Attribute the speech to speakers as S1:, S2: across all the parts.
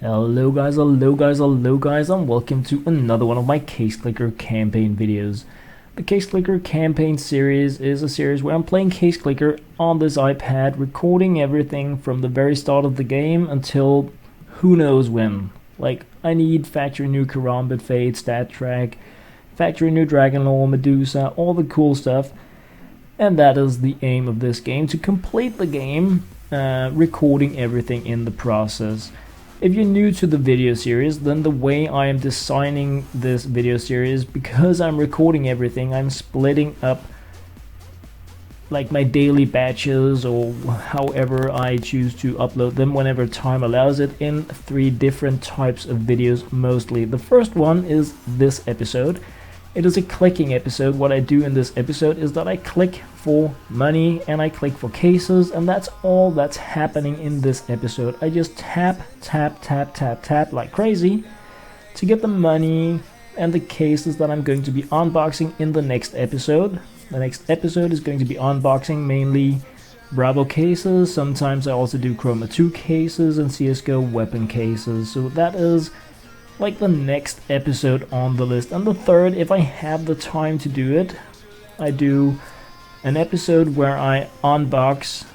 S1: Hello guys, hello guys, hello guys, and welcome to another one of my Case Clicker campaign videos. The Case Clicker campaign series is a series where I'm playing Case Clicker on this iPad, recording everything from the very start of the game until who knows when. Like, I need Factory New Chroma, Fade, Stat Track, Factory New Dragon Lore, Medusa, all the cool stuff. And that is the aim of this game, to complete the game, recording everything in the process. If you're new to the video series, then the way I am designing this video series, because I'm recording everything, I'm splitting up like my daily batches, or however I choose to upload them whenever time allows it, in 3 different types of videos mostly. The first one is this episode. It is a clicking episode. What I do in this episode is that I click for money and I click for cases, and that's all that's happening in this episode. I just tap like crazy to get the money and the cases that I'm going to be unboxing in the next episode. The next episode is going to be unboxing mainly Bravo cases. Sometimes I also do Chroma 2 cases and CSGO weapon cases. So that is like the next episode on the list. And the third, if I have the time to do it, I do an episode where I unbox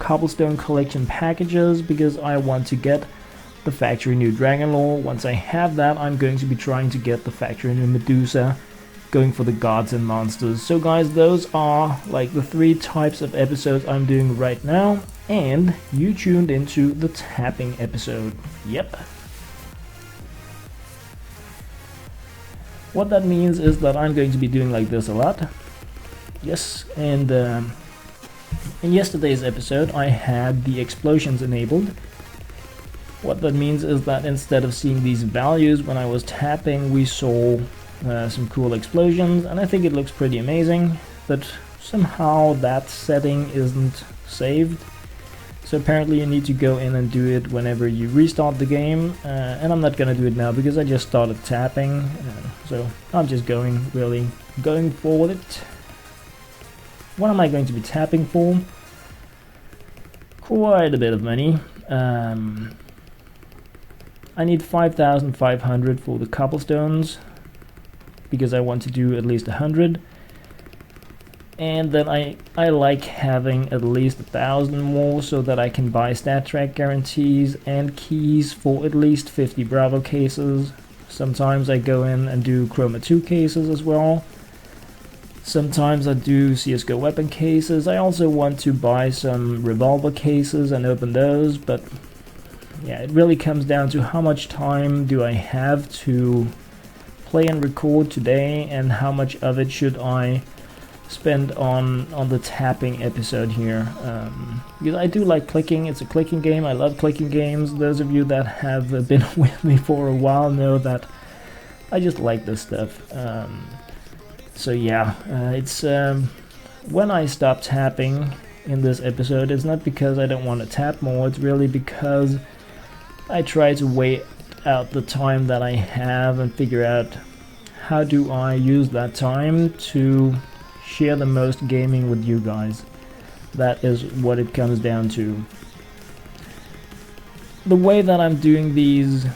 S1: Cobblestone Collection packages, because I want to get the Factory New Dragon Lore. Once I have that, I'm going to be trying to get the Factory New Medusa, going for the gods and monsters. So guys, those are like the 3 types of episodes I'm doing right now, and you tuned into the tapping episode. Yep. What that means is that I'm going to be doing like this a lot. Yes, and in yesterday's episode I had the explosions enabled. What that means is that instead of seeing these values when I was tapping, we saw some cool explosions, and I think it looks pretty amazing, but somehow that setting isn't saved. So apparently you need to go in and do it whenever you restart the game, and I'm not gonna do it now because I just started tapping, so I'm just going for it. What am I going to be tapping for? Quite a bit of money. I need 5,500 for the cobblestones, because I want to do at least 100. And then I like having at least 1,000 more, so that I can buy stat track guarantees and keys for at least 50 Bravo cases. Sometimes I go in and do Chroma 2 cases as well. Sometimes I do CSGO weapon cases. I also want to buy some revolver cases and open those, but yeah, it really comes down to how much time do I have to play and record today, and how much of it should I spend on the tapping episode here, because I do like clicking. It's a clicking game. I love clicking games. Those of you that have been with me for a while know that I just like this stuff. So yeah, it's when I stop tapping in this episode, it's not because I don't want to tap more, it's really because I try to wait out the time that I have and figure out how do I use that time to share the most gaming with you guys. That is what it comes down to. The way that I'm doing these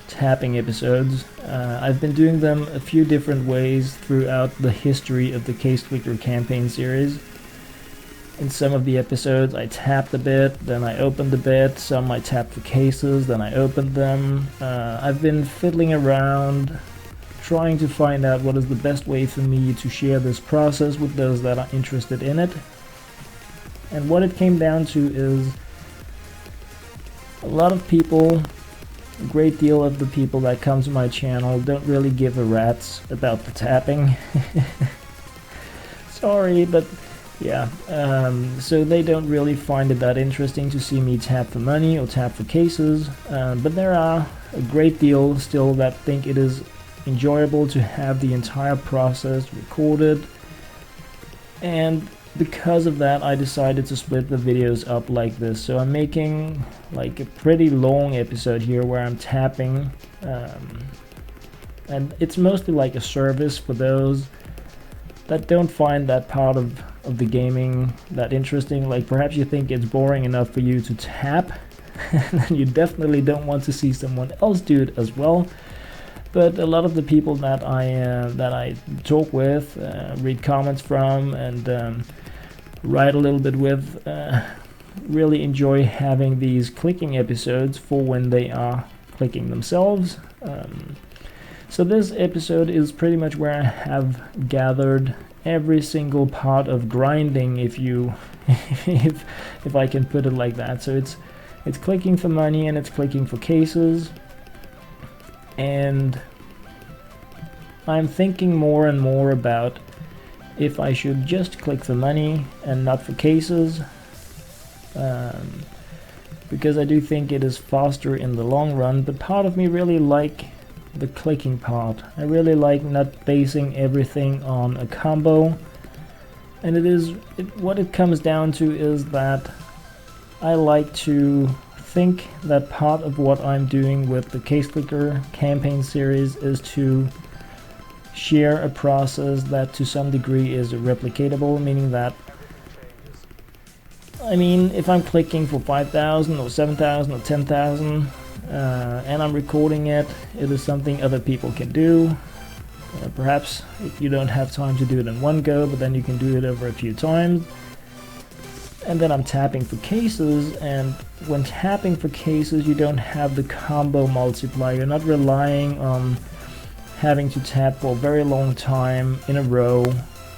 S1: tapping episodes, I've been doing them a few different ways throughout the history of the Case Clicker campaign series. In some of the episodes I tapped a bit, then I opened a bit. Some I tapped for cases, then I opened them. I've been fiddling around, trying to find out what is the best way for me to share this process with those that are interested in it. And what it came down to is a lot of people, a great deal of the people that come to my channel, don't really give a rat's about the tapping. Sorry, but yeah, so they don't really find it that interesting to see me tap for money or tap for cases, but there are a great deal still that think it is enjoyable to have the entire process recorded. And because of that, I decided to split the videos up like this. So I'm making like a pretty long episode here where I'm tapping, and it's mostly like a service for those that don't find that part of the gaming that interesting. Like perhaps you think it's boring enough for you to tap, and then you definitely don't want to see someone else do it as well. But a lot of the people that I talk with, read comments from, and write a little bit with, really enjoy having these clicking episodes for when they are clicking themselves. So this episode is pretty much where I have gathered every single part of grinding, if I can put it like that. So it's clicking for money and it's clicking for cases, and I'm thinking more and more about if I should just click for money and not for cases, because I do think it is faster in the long run, but part of me really like the clicking part. I really like not basing everything on a combo, and what it comes down to is that I like to think that part of what I'm doing with the Case Clicker campaign series is to share a process that to some degree is replicatable, meaning that, I mean, if I'm clicking for 5,000 or 7,000 or 10,000 and I'm recording it, it is something other people can do. Perhaps you don't have time to do it in one go, but then you can do it over a few times. And then I'm tapping for cases, and when tapping for cases you don't have the combo multiplier. You're not relying on having to tap for a very long time in a row,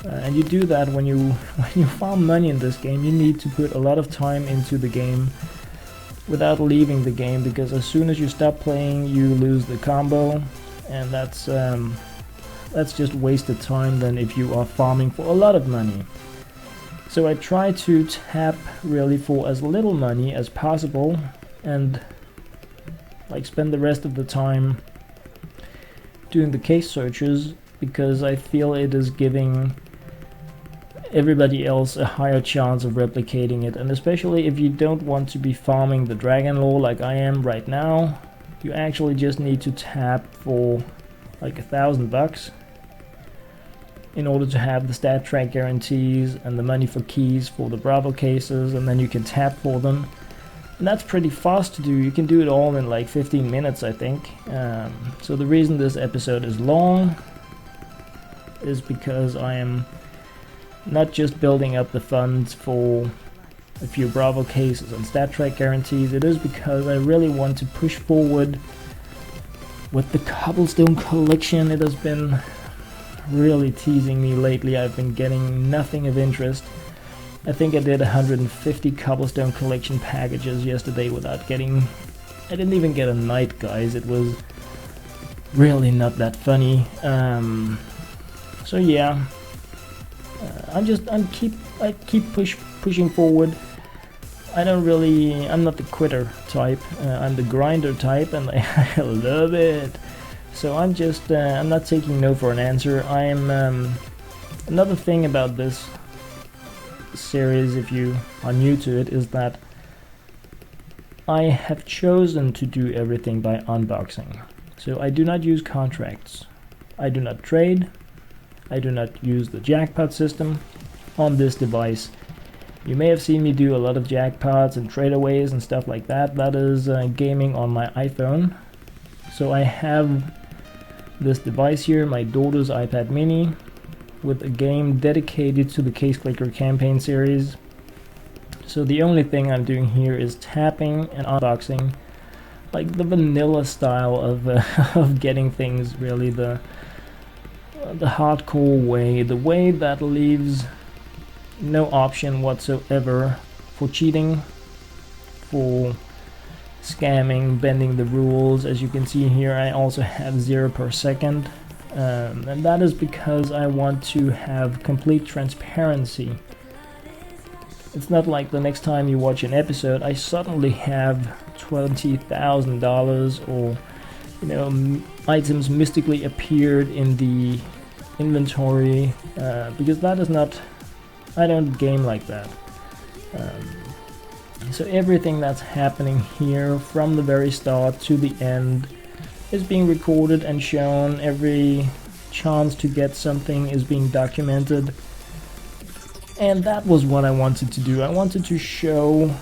S1: and you do that when you farm money in this game. You need to put a lot of time into the game without leaving the game, because as soon as you stop playing you lose the combo, and that's just wasted time than if you are farming for a lot of money. So I try to tap really for as little money as possible, and like spend the rest of the time doing the case searches, because I feel it is giving everybody else a higher chance of replicating it. And especially if you don't want to be farming the dragon lore like I am right now, you actually just need to tap for like $1,000 in order to have the stat track guarantees and the money for keys for the Bravo cases, and then you can tap for them. And that's pretty fast to do. You can do it all in like 15 minutes, I think. So the reason this episode is long is because I am not just building up the funds for a few Bravo cases and stat track guarantees. It is because I really want to push forward with the cobblestone collection. It has been really teasing me lately. I've been getting nothing of interest. I think I did 150 cobblestone collection packages yesterday without getting... I didn't even get a night, guys. It was really not that funny. So yeah, I keep pushing forward. I'm not the quitter type. I'm the grinder type, and I love it. So I'm not taking no for an answer. I am another thing about this series, if you are new to it, is that I have chosen to do everything by unboxing. So I do not use contracts. I do not trade. I do not use the jackpot system on this device. You may have seen me do a lot of jackpots and tradeaways and stuff like that. That is gaming on my iPhone. So I have this device here, my daughter's iPad mini, with a game dedicated to the Case Clicker campaign series. So the only thing I'm doing here is tapping and unboxing, like the vanilla style of of getting things, really the hardcore way, the way that leaves no option whatsoever for cheating, for scamming, bending the rules. As you can see here, I also have 0 per second, and that is because I want to have complete transparency. It's not like the next time you watch an episode I suddenly have $20,000 or, you know, items mystically appeared in the inventory, because that is not, I don't game like that. So everything that's happening here from the very start to the end is being recorded and shown. Every chance to get something is being documented. And that was what I wanted to do. I wanted to show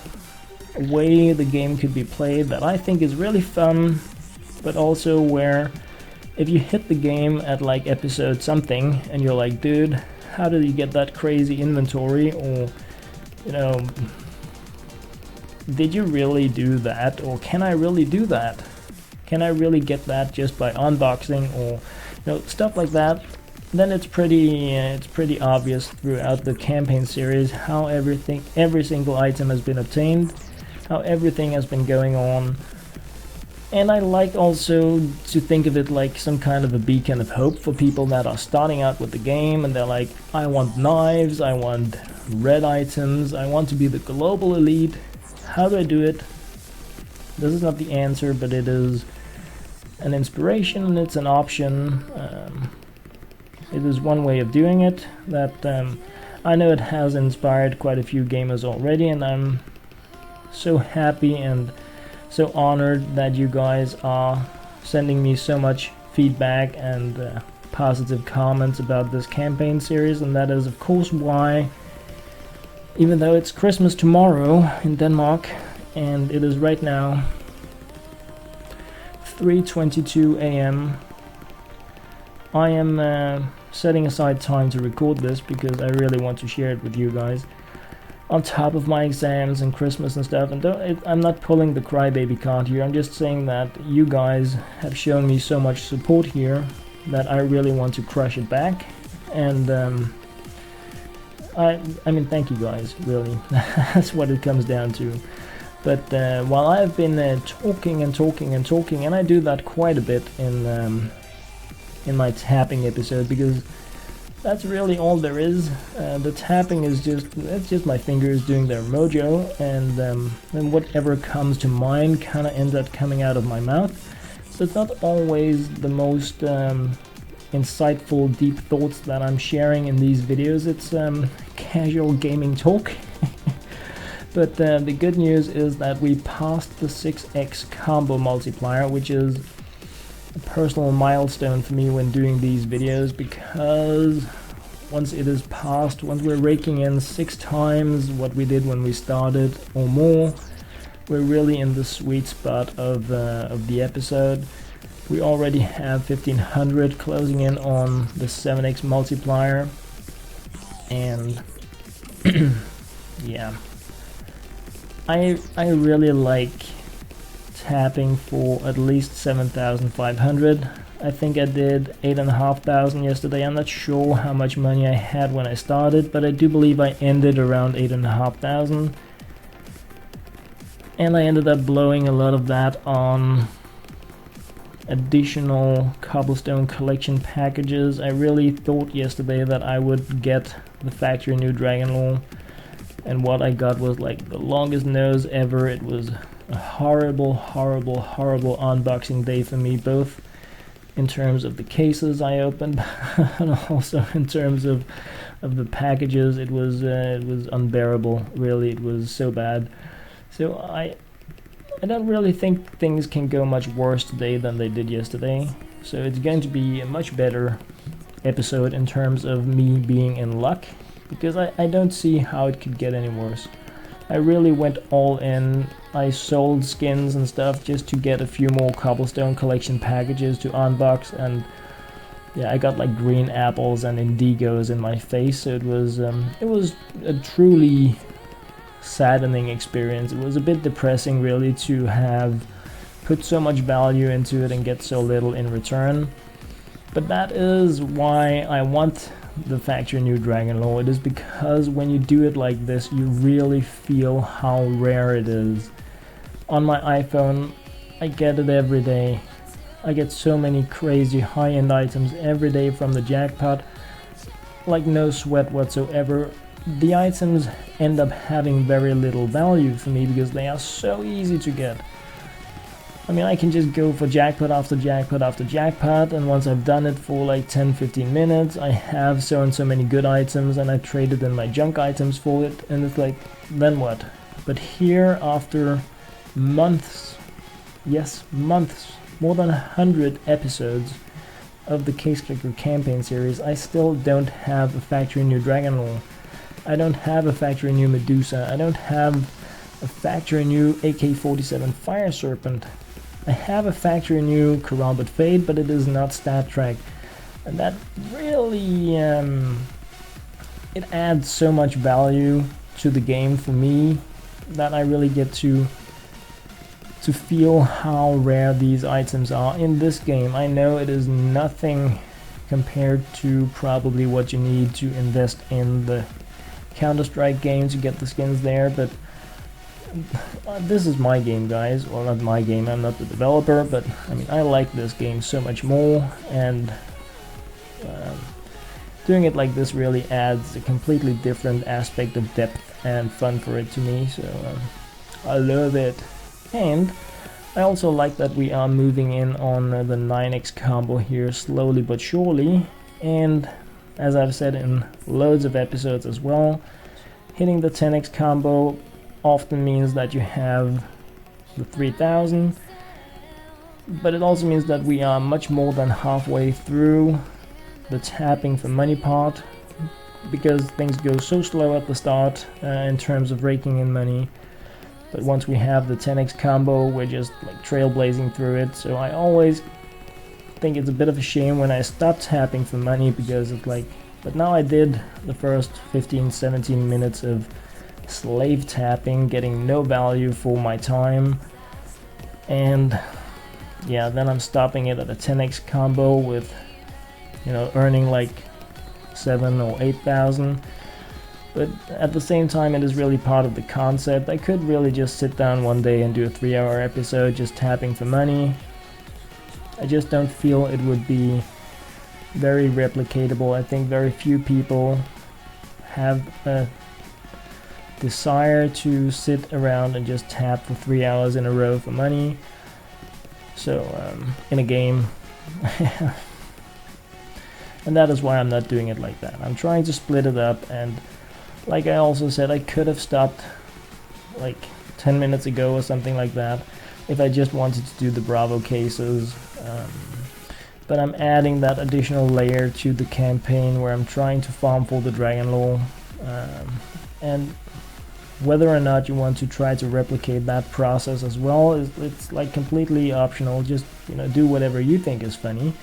S1: way the game could be played that I think is really fun, but also where if you hit the game at like episode something and you're like, dude, how did you get that crazy inventory? Or, you know, did you really do that? Or can I really do that? Can I really get that just by unboxing? Or, you know, stuff like that. Then it's pretty obvious throughout the campaign series how every single item has been obtained, how everything has been going on. And I like also to think of it like some kind of a beacon of hope for people that are starting out with the game and they're like, I want knives, I want red items, I want to be the global elite. How do I do it? This is not the answer, but it is an inspiration and it's an option. It is one way of doing it that I know it has inspired quite a few gamers already, and I'm so happy and so honored that you guys are sending me so much feedback and positive comments about this campaign series. And that is of course why, even though it's Christmas tomorrow in Denmark and it is right now 3:22 a.m., I am setting aside time to record this because I really want to share it with you guys. On top of my exams and Christmas and stuff, and I'm not pulling the crybaby card here, I'm just saying that you guys have shown me so much support here that I really want to crush it back. And I mean, thank you guys, really. That's what it comes down to. But while I've been talking, and I do that quite a bit in my tapping episode, because that's really all there is. The tapping is just my fingers doing their mojo, and then whatever comes to mind kind of ends up coming out of my mouth. So it's not always the most insightful, deep thoughts that I'm sharing in these videos. It's casual gaming talk. But the good news is that we passed the 6x combo multiplier, which is a personal milestone for me when doing these videos, because once it is passed, once we're raking in 6 times what we did when we started or more, we're really in the sweet spot of the episode. We already have 1500 closing in on the 7x multiplier, and yeah, I really like tapping for at least 7,500. I think I did 8,500 yesterday. I'm not sure how much money I had when I started, but I do believe I ended around 8,500. And I ended up blowing a lot of that on additional cobblestone collection packages. I really thought yesterday that I would get the factory new Dragon Lore, and what I got was like the longest nose ever. It was a horrible unboxing day for me, both in terms of the cases I opened and also in terms of the packages. It was unbearable, really. It was so bad. So I don't really think things can go much worse today than they did yesterday. So it's going to be a much better episode in terms of me being in luck, because I don't see how it could get any worse. I really went all in. I sold skins and stuff just to get a few more cobblestone collection packages to unbox, and yeah, I got like green apples and indigos in my face. So it was a truly saddening experience. It was a bit depressing, really, to have put so much value into it and get so little in return. But that is why I want the factory new Dragon Lore. It is because when you do it like this, you really feel how rare it is. On my iPhone, I get it every day. I get so many crazy high-end items every day from the jackpot, like no sweat whatsoever. The items end up having very little value for me because they are so easy to get. I mean, I can just go for jackpot after jackpot after jackpot, and once I've done it for like 10-15 minutes, I have so and so many good items, and I traded in my junk items for it, and it's like, then what? But here, after months, yes, months, more than 100 episodes of the Case Clicker campaign series, I still don't have a factory new Dragon Lore. I don't have a factory new Medusa. I don't have a factory new AK-47 Fire Serpent. I have a factory new Chroma Fade, but it is not stat track, and that really it adds so much value to the game for me that I really get to feel how rare these items are in this game. I know it is nothing compared to probably what you need to invest in the Counter-Strike game to get the skins there, but this is my game, guys. Well, not my game, I'm not the developer, but I mean, I like this game so much more, and doing it like this really adds a completely different aspect of depth and fun for it to me, so I love it. And I also like that we are moving in on the 9x combo here slowly but surely, and as I've said in loads of episodes as well, hitting the 10x combo often means that you have the 3000, but it also means that we are much more than halfway through the tapping for money part, because things go so slow at the start in terms of raking in money. But once we have the 10x combo, we're just like trailblazing through it. So I always think it's a bit of a shame when I stop tapping for money, because it's like, but now I did the first 15-17 minutes of slave tapping, getting no value for my time, and yeah, then I'm stopping it at a 10x combo with, you know, earning like 7 or 8,000. But at the same time, it is really part of the concept. I could really just sit down one day and do a 3-hour episode just tapping for money. I just don't feel it would be very replicatable. I think very few people have a desire to sit around and just tap for 3 hours in a row for money. So in a game. And that is why I'm not doing it like that. I'm trying to split it up, and like I also said, I could have stopped like 10 minutes ago or something like that if I just wanted to do the Bravo cases. But I'm adding that additional layer to the campaign where I'm trying to farm for the Dragon Lore. And whether or not you want to try to replicate that process as well, it's like completely optional. Just, you know, do whatever you think is funny.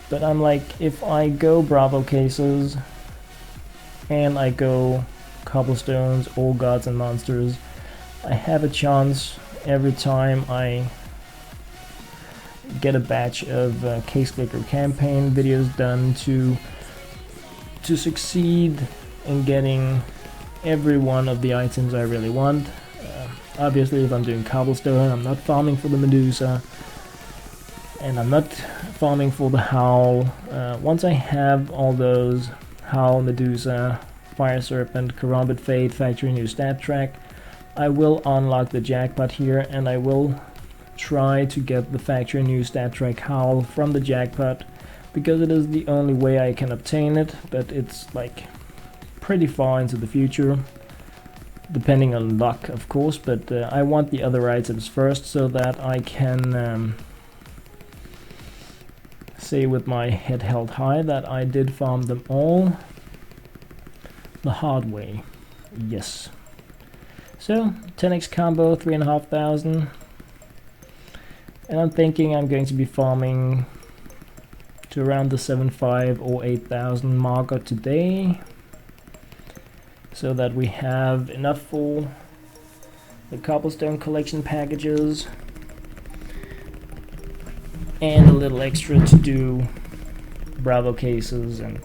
S1: But I'm like, if I go Bravo cases and I go cobblestones, all gods and monsters, I have a chance every time I get a batch of Case Clicker campaign videos done to succeed in getting every one of the items I really want. Obviously, if I'm doing cobblestone, I'm not farming for the Medusa, and I'm not farming for the Howl. Once I have all those, Howl, Medusa, Fire Serpent, Karambit Fade, Factory New Stat Track, I will unlock the jackpot here, and I will try to get the Factory New Stat Track Howl from the jackpot, because it is the only way I can obtain it, but it's like pretty far into the future, depending on luck of course, but I want the other items first so that I can say with my head held high that I did farm them all the hard way. Yes. So 10x combo, 3,500, and I'm thinking I'm going to be farming to around the 7,500 or 8,000 marker today, so that we have enough for the cobblestone collection packages and a little extra to do Bravo cases and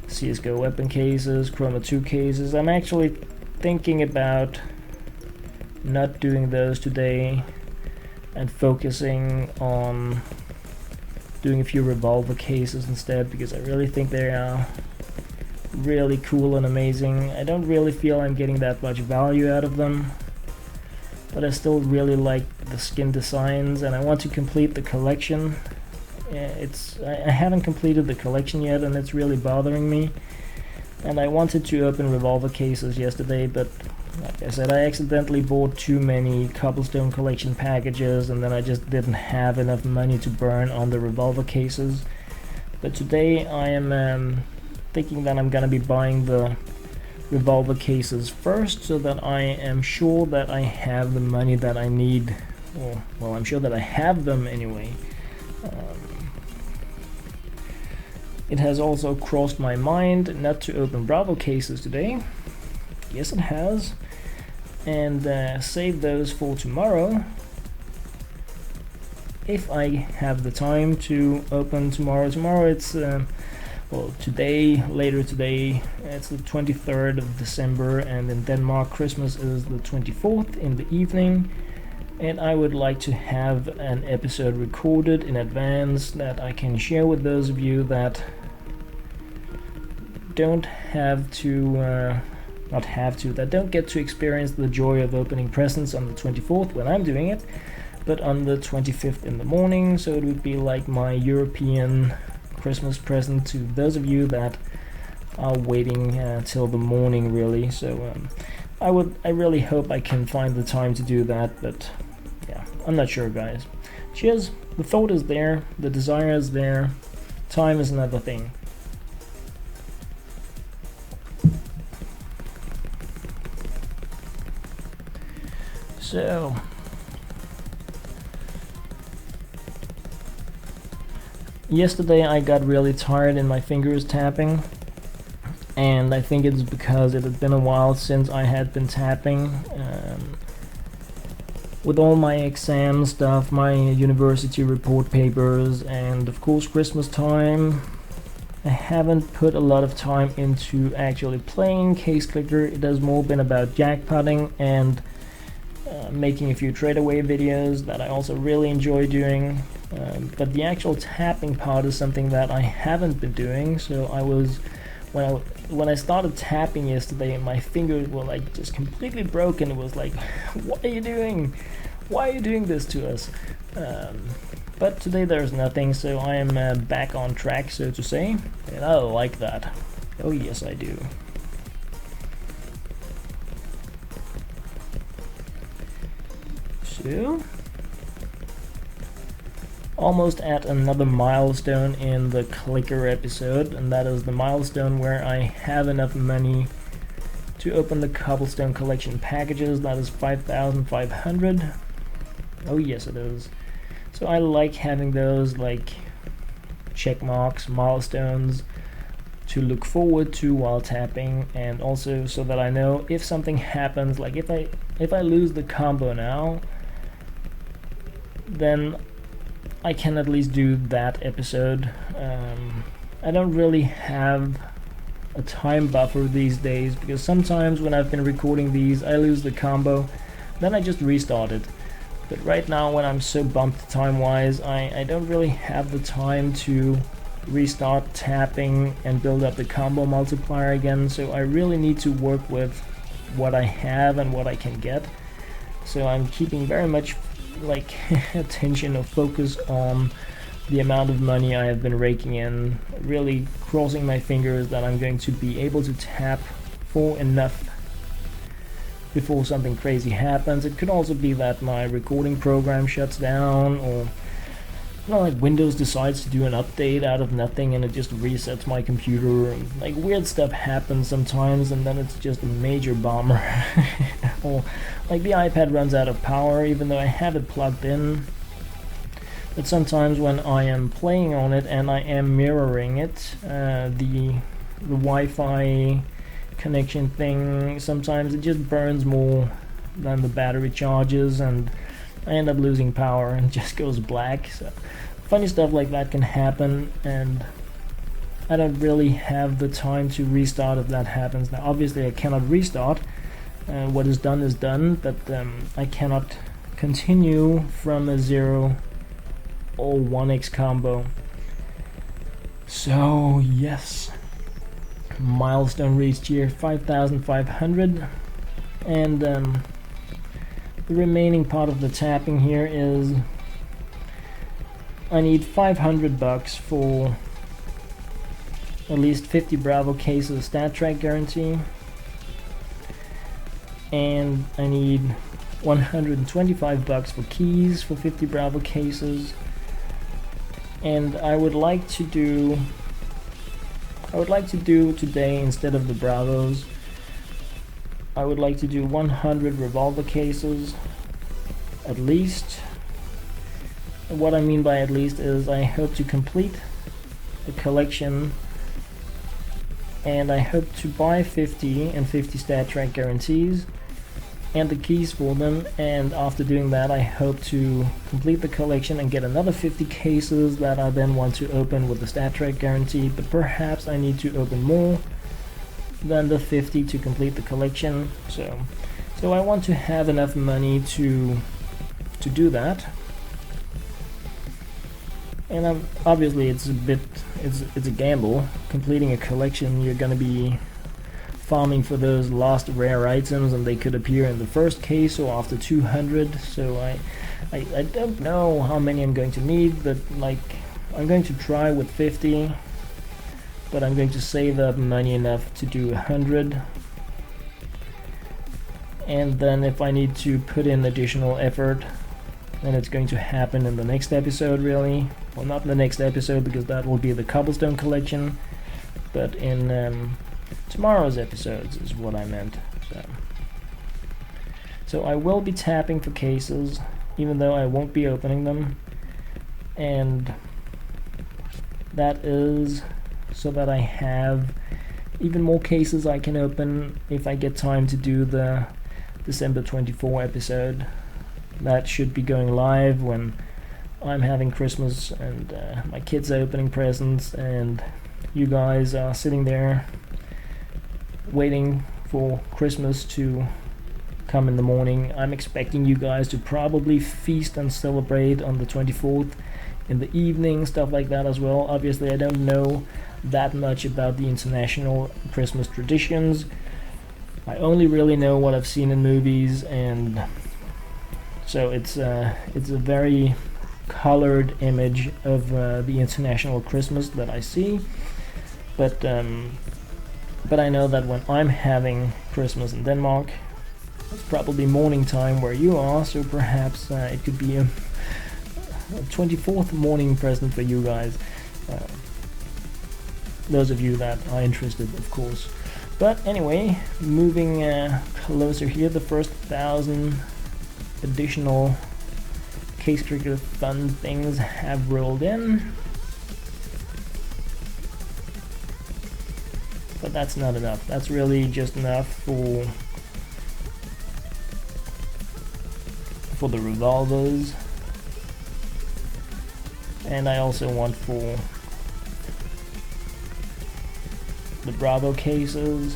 S1: CSGO weapon cases, Chroma 2 cases. I'm actually thinking about not doing those today and focusing on doing a few revolver cases instead, because I really think they are really cool and amazing. I don't really feel I'm getting that much value out of them, but I still really like the skin designs, and I want to complete the collection. I haven't completed the collection yet, and it's really bothering me. And I wanted to open revolver cases yesterday, but like I said, I accidentally bought too many cobblestone collection packages, and then I just didn't have enough money to burn on the revolver cases. But today I am thinking that I'm gonna be buying the revolver cases first, so that I am sure that I have the money that I need. Well, I'm sure that I have them anyway. It has also crossed my mind not to open Bravo cases today. Yes, it has. And save those for tomorrow, if I have the time to open tomorrow. Tomorrow it's well, today, later today, it's the 23rd of December, and in Denmark Christmas is the 24th in the evening, and I would like to have an episode recorded in advance that I can share with those of you that don't have to that don't get to experience the joy of opening presents on the 24th when I'm doing it, but on the 25th in the morning. So it would be like my European Christmas present to those of you that are waiting till the morning, really. So I really hope I can find the time to do that, but yeah, I'm not sure, guys. Cheers. The thought is there, the desire is there, time is another thing. So yesterday I got really tired in my fingers tapping, and I think it's because it had been a while since I had been tapping. With all my exam stuff, my university report papers, and of course Christmas time, I haven't put a lot of time into actually playing Case Clicker. It has more been about jackpotting and making a few tradeaway videos that I also really enjoy doing. But the actual tapping part is something that I haven't been doing. So when I started tapping yesterday, my fingers were like just completely broken. It was like, what are you doing? Why are you doing this to us? But today there's nothing, so I am back on track, so to say, and I like that. Oh yes, I do. So, almost at another milestone in the clicker episode, and that is the milestone where I have enough money to open the cobblestone collection packages. That is 5,500. Oh yes, it is. So I like having those like check marks, milestones to look forward to while tapping, and also so that I know if something happens, like if I lose the combo now, then I can at least do that episode. I don't really have a time buffer these days, because sometimes when I've been recording these I lose the combo, then I just restart it. But right now, when I'm so bumped time-wise, I don't really have the time to restart tapping and build up the combo multiplier again, so I really need to work with what I have and what I can get. So I'm keeping very much like attention or focus on the amount of money I have been raking in, really crossing my fingers that I'm going to be able to tap for enough before something crazy happens. It could also be that my recording program shuts down, or like Windows decides to do an update out of nothing and it just resets my computer, and like weird stuff happens sometimes, and then it's just a major bomber. Or like the iPad runs out of power even though I have it plugged in. But sometimes when I am playing on it and I am mirroring it, the Wi-Fi connection thing, sometimes it just burns more than the battery charges, and I end up losing power and it just goes black. So funny stuff like that can happen, and I don't really have the time to restart if that happens. Now obviously I cannot restart, what is done, but I cannot continue from a 0 or 1x combo. So yes, milestone reached here, 5,500, and the remaining part of the tapping here is I need $500 for at least 50 Bravo cases stat track guarantee, and I need $125 for keys for 50 Bravo cases. And I would like to do today, instead of the Bravos, I would like to do 100 revolver cases at least. And what I mean by at least is I hope to complete the collection, and I hope to buy 50 and 50 stat track guarantees and the keys for them, and after doing that I hope to complete the collection and get another 50 cases that I then want to open with the stat track guarantee, but perhaps I need to open more than the 50 to complete the collection. So I want to have enough money to do that. And obviously it's a gamble. Completing a collection, you're gonna be farming for those last rare items, and they could appear in the first case or after 200. So I don't know how many I'm going to need, but like I'm going to try with 50, but I'm going to save up money enough to do 100. And then if I need to put in additional effort, then it's going to happen in the next episode, really. Well, not in the next episode, because that will be the cobblestone collection, but in tomorrow's episodes is what I meant. So I will be tapping for cases, even though I won't be opening them, and that is so that I have even more cases I can open if I get time to do the December 24 episode. That should be going live when I'm having Christmas and my kids are opening presents and you guys are sitting there waiting for Christmas to come in the morning. I'm expecting you guys to probably feast and celebrate on the 24th in the evening, stuff like that as well. Obviously I don't know that much about the international Christmas traditions. I only really know what I've seen in movies, and so it's a very colored image of the international Christmas that I see. But I know that when I'm having Christmas in Denmark, it's probably morning time where you are, so perhaps it could be a 24th morning present for you guys. Those of you that are interested, of course. But anyway, moving closer here, the first 1,000 additional case trigger fun things have rolled in. But that's not enough. That's really just enough for the revolvers. And I also want for the Bravo cases,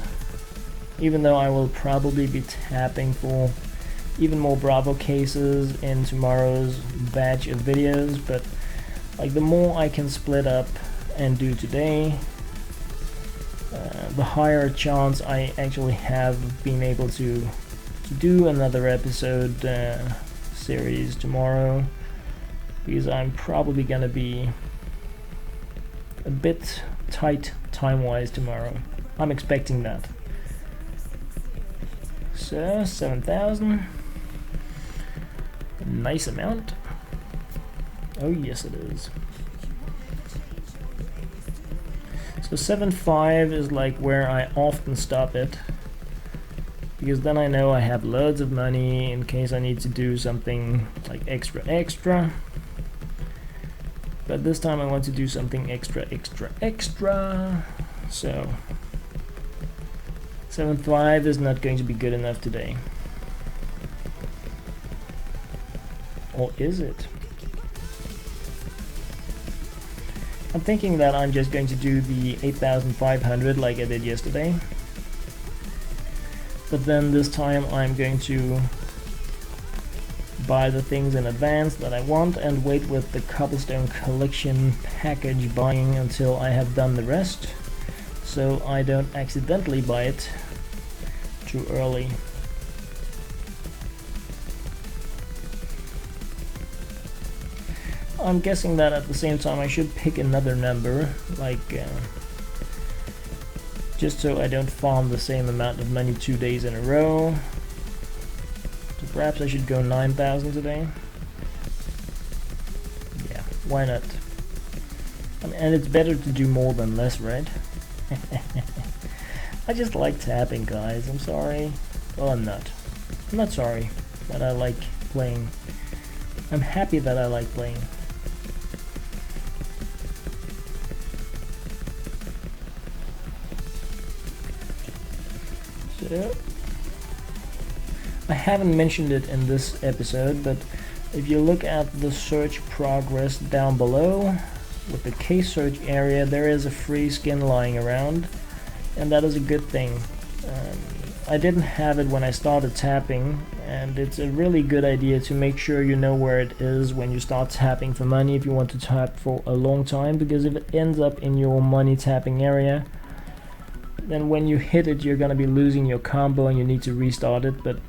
S1: even though I will probably be tapping for even more Bravo cases in tomorrow's batch of videos, but like the more I can split up and do today, the higher chance I actually have being able to do another episode series tomorrow, because I'm probably gonna be a bit tight time-wise tomorrow. I'm expecting that. So 7,000, nice amount. Oh yes it is. So 7.5 is like where I often stop it, because then I know I have loads of money in case I need to do something like extra. But this time I want to do something extra. So 7.5 is not going to be good enough today. Or is it? I'm thinking that I'm just going to do the 8,500 like I did yesterday. But then this time I'm going to buy the things in advance that I want and wait with the cobblestone collection package buying until I have done the rest, so I don't accidentally buy it too early. I'm guessing that at the same time I should pick another number, like just so I don't farm the same amount of money 2 days in a row. So perhaps I should go 9,000 today. Yeah, why not? I mean, and it's better to do more than less, right? I just like tapping, guys. I'm sorry. Well, I'm not. I'm not sorry that I like playing. I'm happy that I like playing. So, I haven't mentioned it in this episode, but if you look at the search progress down below, with the case search area, there is a free skin lying around, and that is a good thing. I didn't have it when I started tapping, and it's a really good idea to make sure you know where it is when you start tapping for money if you want to tap for a long time, because if it ends up in your money tapping area, then when you hit it you're gonna be losing your combo and you need to restart it. But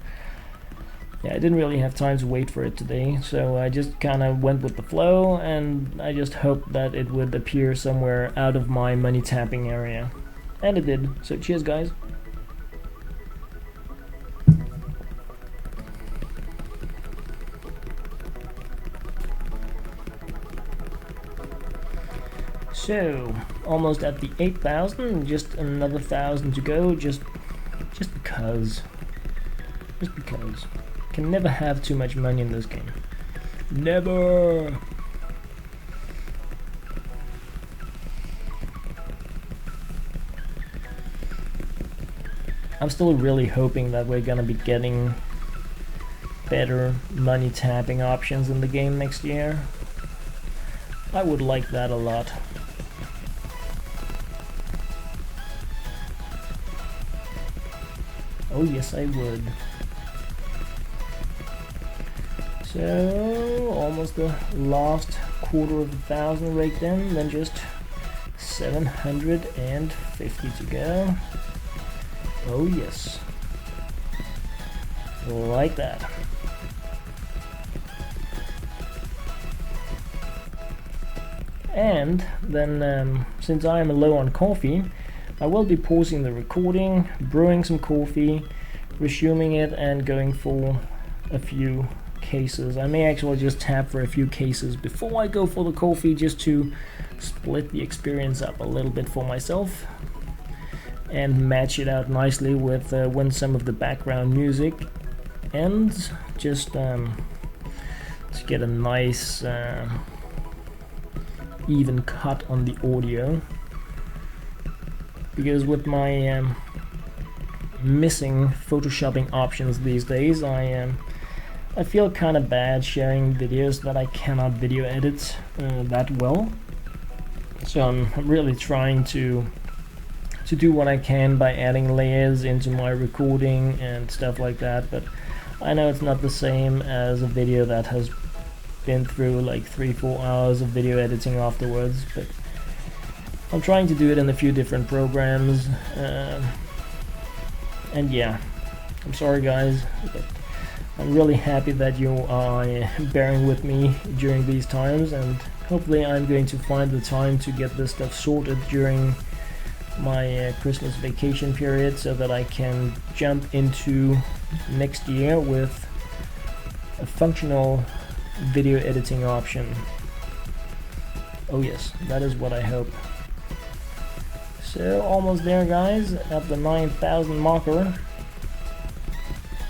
S1: yeah, I didn't really have time to wait for it today, so I just kind of went with the flow, and I just hoped that it would appear somewhere out of my money tapping area, and it did. So cheers guys. So, almost at the 8,000, just another 1,000 to go, just because. Just because. Can never have too much money in this game. Never! I'm still really hoping that we're gonna be getting better money tapping options in the game next year. I would like that a lot. Oh yes, I would. So, almost the last quarter of 1,000 raked in, then just 750 to go. Oh yes. Like that. And then, since I am low on coffee, I will be pausing the recording, brewing some coffee, resuming it, and going for a few cases. I may actually just tap for a few cases before I go for the coffee, just to split the experience up a little bit for myself and match it out nicely with when some of the background music ends, just to get a nice even cut on the audio. Because with my missing photoshopping options these days, I feel kind of bad sharing videos that I cannot video edit that well. So I'm really trying to do what I can by adding layers into my recording and stuff like that, but I know it's not the same as a video that has been through like 3-4 hours of video editing afterwards. But I'm trying to do it in a few different programs, and yeah, I'm sorry guys, but I'm really happy that you are bearing with me during these times, and hopefully I'm going to find the time to get this stuff sorted during my Christmas vacation period, so that I can jump into next year with a functional video editing option. Oh yes, that is what I hope. So almost there guys, at the 9,000 marker,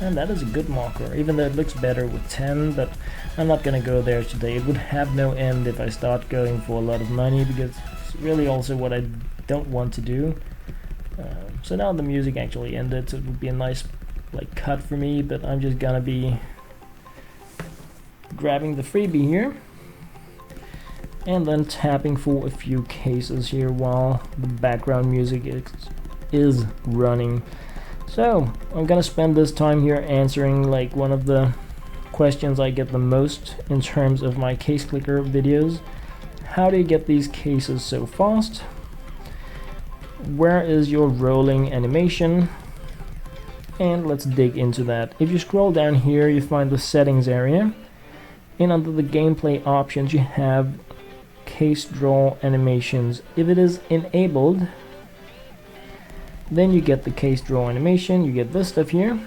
S1: and that is a good marker, even though it looks better with 10, but I'm not gonna go there today. It would have no end if I start going for a lot of money, because it's really also what I don't want to do. So now the music actually ended, so it would be a nice like cut for me, but I'm just gonna be grabbing the freebie here and then tapping for a few cases here while the background music is running. So I'm gonna spend this time here answering like one of the questions I get the most in terms of my case clicker videos. How do you get these cases so fast? Where is your rolling animation? And let's dig into that. If you scroll down here, you find the settings area, and under the gameplay options you have case draw animations. If it is enabled, then you get the case draw animation, you get this stuff here,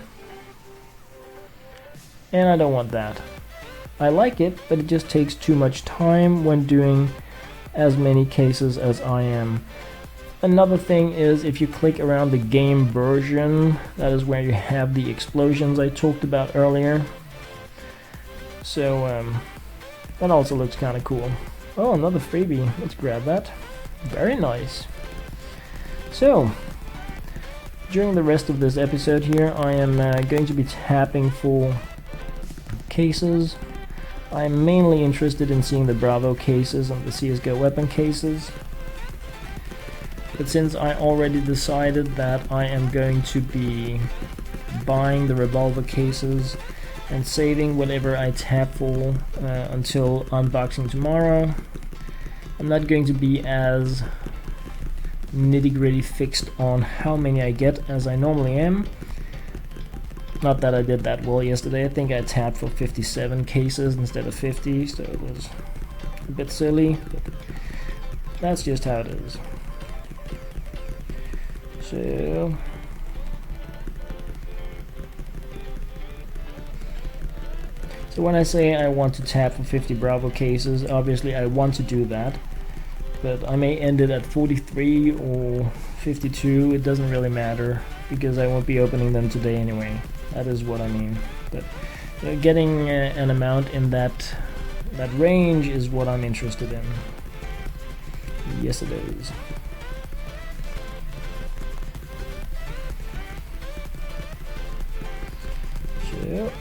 S1: and I don't want that. I like it, but it just takes too much time when doing as many cases as I am. Another thing is if you click around the game version, that is where you have the explosions I talked about earlier. So that also looks kind of cool. Oh, another freebie. Let's grab that. Very nice. So during the rest of this episode here, I am going to be tapping for cases. I'm mainly interested in seeing the Bravo cases and the CSGO weapon cases. But since I already decided that I am going to be buying the revolver cases and saving whatever I tap for until unboxing tomorrow, I'm not going to be as nitty-gritty fixed on how many I get as I normally am. Not that I did that well yesterday. I think I tapped for 57 cases instead of 50, so it was a bit silly, but that's just how it is. So when I say I want to tap for 50 Bravo cases, obviously I want to do that, but I may end it at 43 or 52, it doesn't really matter, because I won't be opening them today anyway. That is what I mean. But getting an amount in that range is what I'm interested in. Yes, it is. So.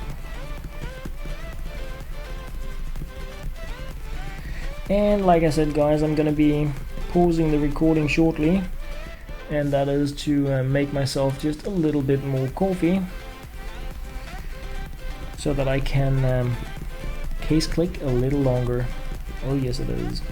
S1: And like I said, guys, I'm gonna be pausing the recording shortly, and that is to make myself just a little bit more coffee so that I can case click a little longer. Oh yes, it is.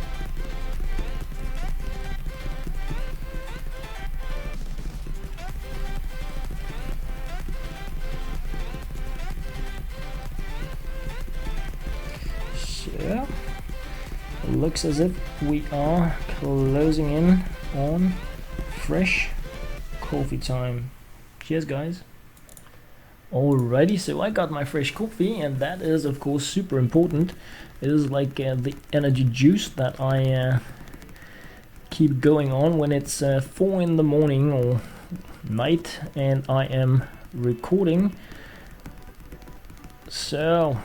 S1: So it looks as if we are closing in on fresh coffee time. Cheers, guys. Alrighty, so I got my fresh coffee, and that is of course super important. It is like the energy juice that I keep going on when it's 4 in the morning or night and I am recording. So,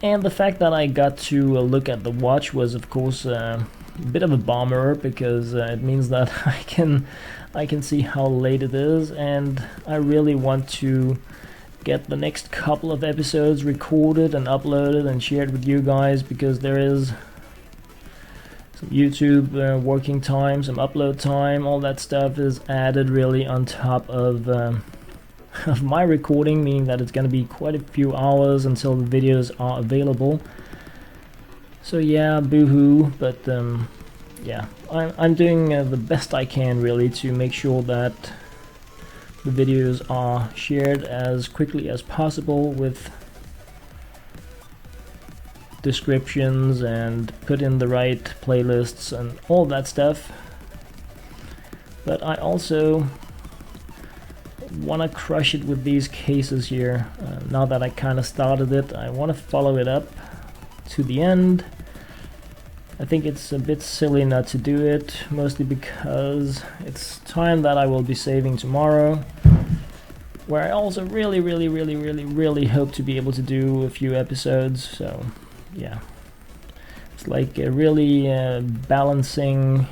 S1: and the fact that I got to look at the watch was of course a bit of a bummer, because it means that I can see how late it is, and I really want to get the next couple of episodes recorded and uploaded and shared with you guys, because there is some YouTube working time, some upload time, all that stuff is added really on top of my recording, meaning that it's going to be quite a few hours until the videos are available. So yeah, boo-hoo, but yeah, I'm doing the best I can really to make sure that the videos are shared as quickly as possible with descriptions and put in the right playlists and all that stuff. But I also want to crush it with these cases here. Now that I kind of started it, I want to follow it up to the end. I think it's a bit silly not to do it, mostly because it's time that I will be saving tomorrow, where I also really hope to be able to do a few episodes. So yeah, it's like really balancing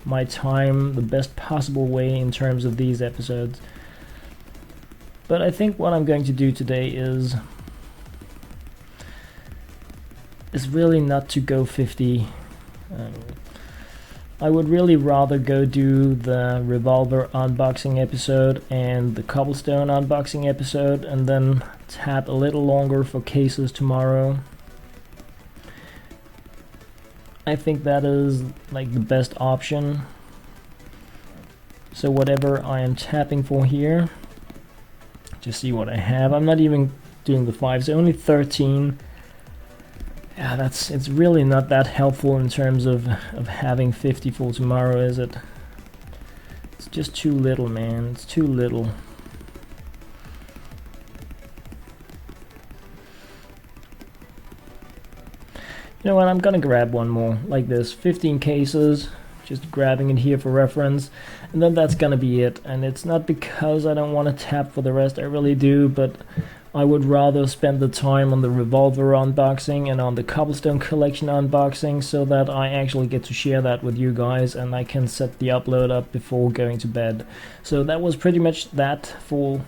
S1: my time the best possible way in terms of these episodes. But I think what I'm going to do today is really not to go 50. I would really rather go do the revolver unboxing episode and the cobblestone unboxing episode, and then tap a little longer for cases tomorrow. I think that is like the best option. So whatever I am tapping for here, just see what I have. I'm not even doing the 5, so only 13. Yeah, it's really not that helpful in terms of having 50 for tomorrow, is it? It's just too little, man. It's too little. You know what? I'm gonna grab one more like this. 15 cases. just grabbing it here for reference, and then that's gonna be it. And it's not because I don't want to tap for the rest, I really do, but I would rather spend the time on the revolver unboxing and on the cobblestone collection unboxing, so that I actually get to share that with you guys and I can set the upload up before going to bed. So that was pretty much that for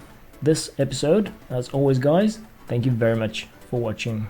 S1: this episode. As always guys, thank you very much for watching.